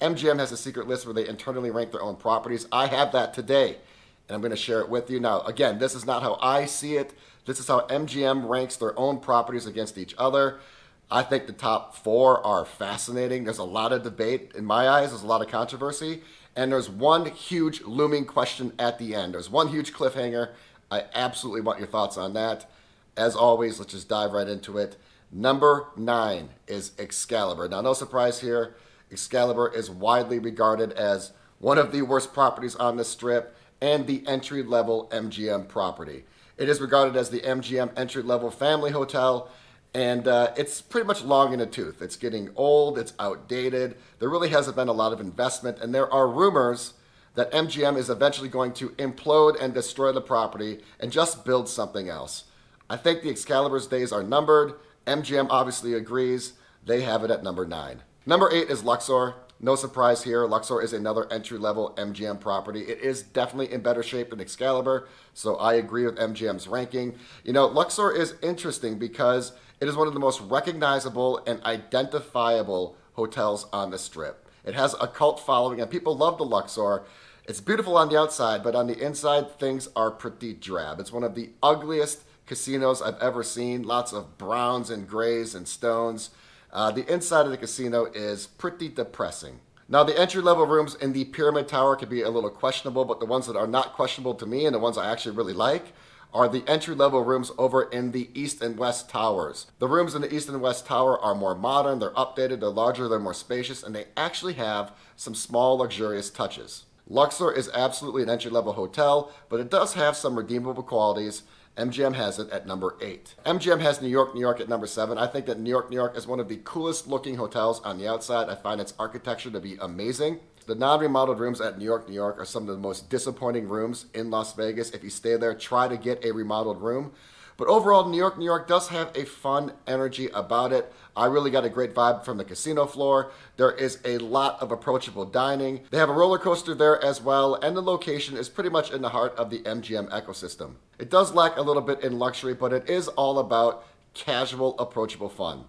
MGM has a secret list where they internally rank their own properties. I have that today, and I'm going to share it with you. Now, again, this is not how I see it. This is how MGM ranks their own properties against each other. I think the top four are fascinating. There's a lot of debate. In my eyes, there's a lot of controversy. And there's one huge looming question at the end. There's one huge cliffhanger. I absolutely want your thoughts on that. As always, let's just dive right into it. Number 9 is Excalibur. Now, no surprise here. Excalibur is widely regarded as one of the worst properties on the Strip and the entry-level MGM property. It is regarded as the MGM entry-level family hotel, and it's pretty much long in the tooth. It's getting old, it's outdated, there really hasn't been a lot of investment, and there are rumors that MGM is eventually going to implode and destroy the property and just build something else. I think the Excalibur's days are numbered. MGM obviously agrees. They have it at number 9. Number 8 is Luxor. No surprise here, Luxor is another entry-level MGM property. It is definitely in better shape than Excalibur, so I agree with MGM's ranking. You know, Luxor is interesting because it is one of the most recognizable and identifiable hotels on the Strip. It has a cult following, and people love the Luxor. It's beautiful on the outside, but on the inside, things are pretty drab. It's one of the ugliest casinos I've ever seen. Lots of browns and grays and stones. The inside of the casino is pretty depressing. Now, the entry-level rooms in the Pyramid Tower can be a little questionable, but the ones that are not questionable to me and the ones I actually really like are the entry-level rooms over in the East and West Towers. The rooms in the East and West Tower are more modern, they're updated, they're larger, they're more spacious, and they actually have some small luxurious touches. Luxor is absolutely an entry-level hotel, but it does have some redeemable qualities. MGM has it at number 8. MGM has New York, New York at number 7. I think that New York, New York is one of the coolest looking hotels on the outside. I find its architecture to be amazing. The non-remodeled rooms at New York, New York are some of the most disappointing rooms in Las Vegas. If you stay there, try to get a remodeled room. But overall, New York, New York does have a fun energy about it. I really got a great vibe from the casino floor. There is a lot of approachable dining. They have a roller coaster there as well, and the location is pretty much in the heart of the MGM ecosystem. It does lack a little bit in luxury, but it is all about casual, approachable fun.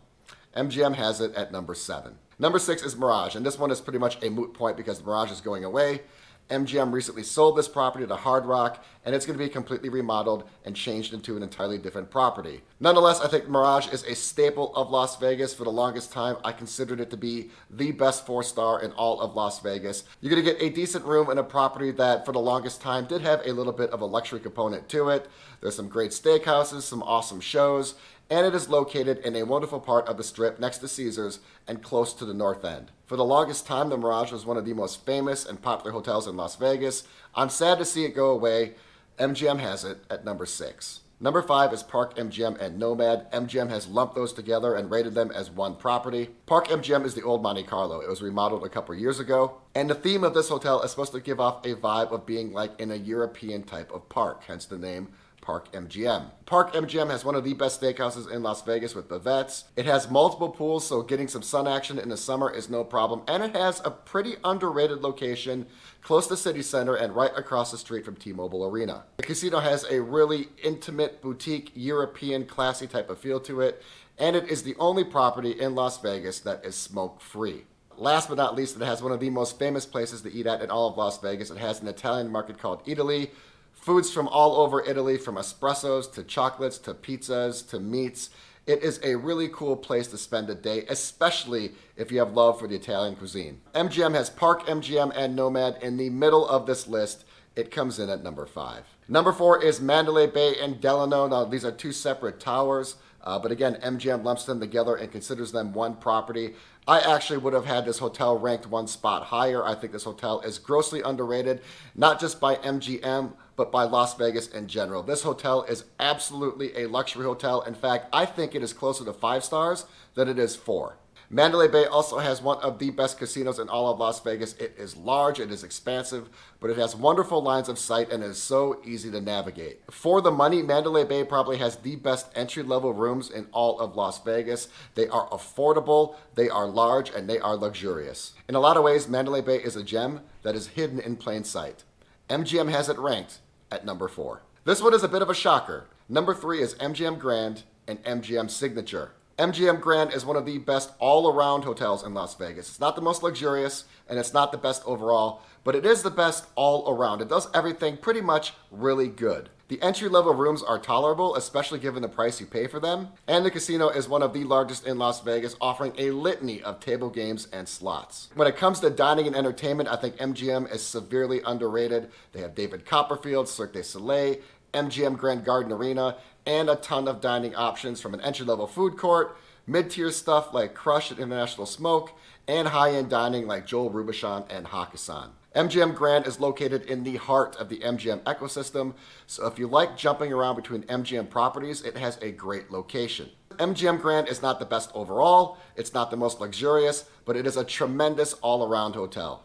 MGM has it at number 7. Number 6 is Mirage, and this one is pretty much a moot point because Mirage is going away. MGM recently sold this property to Hard Rock, and it's going to be completely remodeled and changed into an entirely different property. Nonetheless, I think Mirage is a staple of Las Vegas. For the longest time, I considered it to be the best 4-star in all of Las Vegas. You're going to get a decent room in a property that, for the longest time, did have a little bit of a luxury component to it. There's some great steakhouses, some awesome shows, and it is located in a wonderful part of the Strip next to Caesars and close to the North End. For the longest time, the Mirage was one of the most famous and popular hotels in Las Vegas. I'm sad to see it go away. MGM has it at number 6. Number 5 is Park MGM and Nomad. MGM has lumped those together and rated them as one property. Park MGM is the old Monte Carlo. It was remodeled a couple years ago. And the theme of this hotel is supposed to give off a vibe of being like in a European type of park, hence the name Park MGM. Park MGM has one of the best steakhouses in Las Vegas with Bavette's. It has multiple pools, so getting some sun action in the summer is no problem. And it has a pretty underrated location close to City Center and right across the street from T-Mobile Arena. The casino has a really intimate, boutique, European, classy type of feel to it. And it is the only property in Las Vegas that is smoke-free. Last but not least, it has one of the most famous places to eat at in all of Las Vegas. It has an Italian market called Italy. Foods from all over Italy, from espressos to chocolates to pizzas to meats. It is a really cool place to spend a day, especially if you have love for the Italian cuisine. MGM has Park MGM and Nomad in the middle of this list. It comes in at number 5. Number 4 is Mandalay Bay and Delano. Now, these are two separate towers, but again, MGM lumps them together and considers them one property. I actually would have had this hotel ranked one spot higher. I think this hotel is grossly underrated, not just by MGM, but by Las Vegas in general. This hotel is absolutely a luxury hotel. In fact, I think it is closer to 5 stars than it is 4. Mandalay Bay also has one of the best casinos in all of Las Vegas. It is large, it is expansive, but it has wonderful lines of sight and is so easy to navigate. For the money, Mandalay Bay probably has the best entry-level rooms in all of Las Vegas. They are affordable, they are large, and they are luxurious. In a lot of ways, Mandalay Bay is a gem that is hidden in plain sight. MGM has it ranked at number 4. This one is a bit of a shocker. Number 3 is MGM Grand and MGM Signature. MGM Grand is one of the best all-around hotels in Las Vegas. It's not the most luxurious, and it's not the best overall, but it is the best all around. It does everything pretty much really good. The entry-level rooms are tolerable, especially given the price you pay for them, and the casino is one of the largest in Las Vegas, offering a litany of table games and slots. When it comes to dining and entertainment, I think MGM is severely underrated. They have David Copperfield, Cirque du Soleil, MGM Grand Garden Arena, and a ton of dining options, from an entry-level food court, mid-tier stuff like Crush at International Smoke, and high-end dining like Joel Robuchon and Hakkasan. MGM Grand is located in the heart of the MGM ecosystem, so if you like jumping around between MGM properties, it has a great location. MGM Grand is not the best overall, it's not the most luxurious, but it is a tremendous all-around hotel.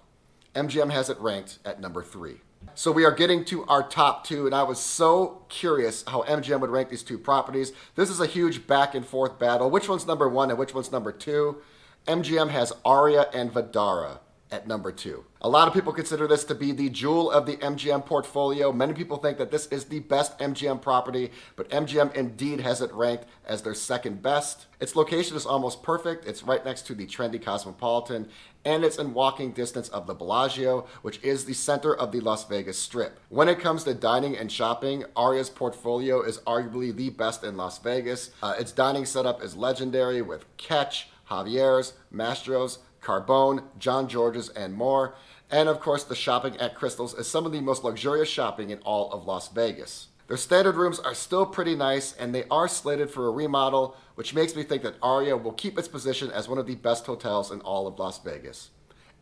MGM has it ranked at number 3. So we are getting to our top 2, and I was so curious how MGM would rank these 2 properties. This is a huge back and forth battle. Which one's number 1 and which one's number 2? MGM has Aria and Vdara at number 2. A lot of people consider this to be the jewel of the MGM portfolio. Many people think that this is the best MGM property, but MGM indeed has it ranked as their second best. Its location is almost perfect. It's right next to the trendy Cosmopolitan, and it's in walking distance of the Bellagio, which is the center of the Las Vegas Strip. When it comes to dining and shopping, Aria's portfolio is arguably the best in Las Vegas. Its dining setup is legendary with Catch, Javier's, Mastro's, Carbone, John George's, and more. And of course, the shopping at Crystal's is some of the most luxurious shopping in all of Las Vegas. Their standard rooms are still pretty nice, and they are slated for a remodel, which makes me think that Aria will keep its position as one of the best hotels in all of Las Vegas.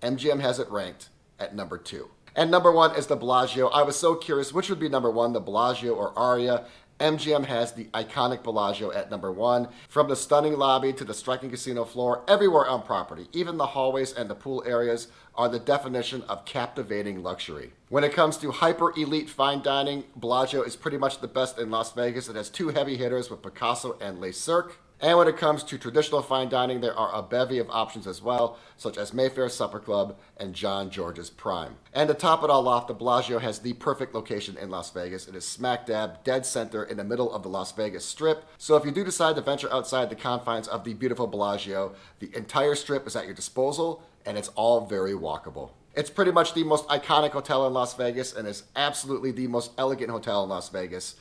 MGM has it ranked at number 2. And number 1 is the Bellagio. I was so curious which would be number 1, the Bellagio or Aria. MGM has the iconic Bellagio at number 1. From the stunning lobby to the striking casino floor, everywhere on property, even the hallways and the pool areas, are the definition of captivating luxury. When it comes to hyper-elite fine dining, Bellagio is pretty much the best in Las Vegas. It has 2 heavy hitters with Picasso and Le Cirque. And when it comes to traditional fine dining, there are a bevy of options as well, such as Mayfair Supper Club and John George's Prime. And to top it all off, the Bellagio has the perfect location in Las Vegas. It is smack dab, dead center in the middle of the Las Vegas Strip. So if you do decide to venture outside the confines of the beautiful Bellagio, the entire Strip is at your disposal, and it's all very walkable. It's pretty much the most iconic hotel in Las Vegas, and is absolutely the most elegant hotel in Las Vegas.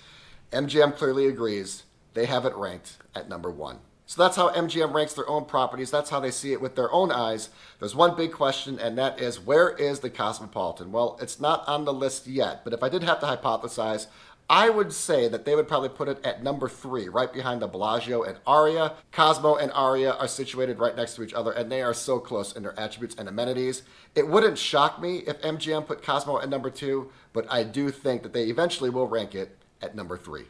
MGM clearly agrees. They have it ranked at number 1. So that's how MGM ranks their own properties. That's how they see it with their own eyes. There's one big question, and that is, where is the Cosmopolitan? Well, it's not on the list yet, but if I did have to hypothesize, I would say that they would probably put it at number 3, right behind the Bellagio and Aria. Cosmo and Aria are situated right next to each other, and they are so close in their attributes and amenities. It wouldn't shock me if MGM put Cosmo at number 2, but I do think that they eventually will rank it at number 3.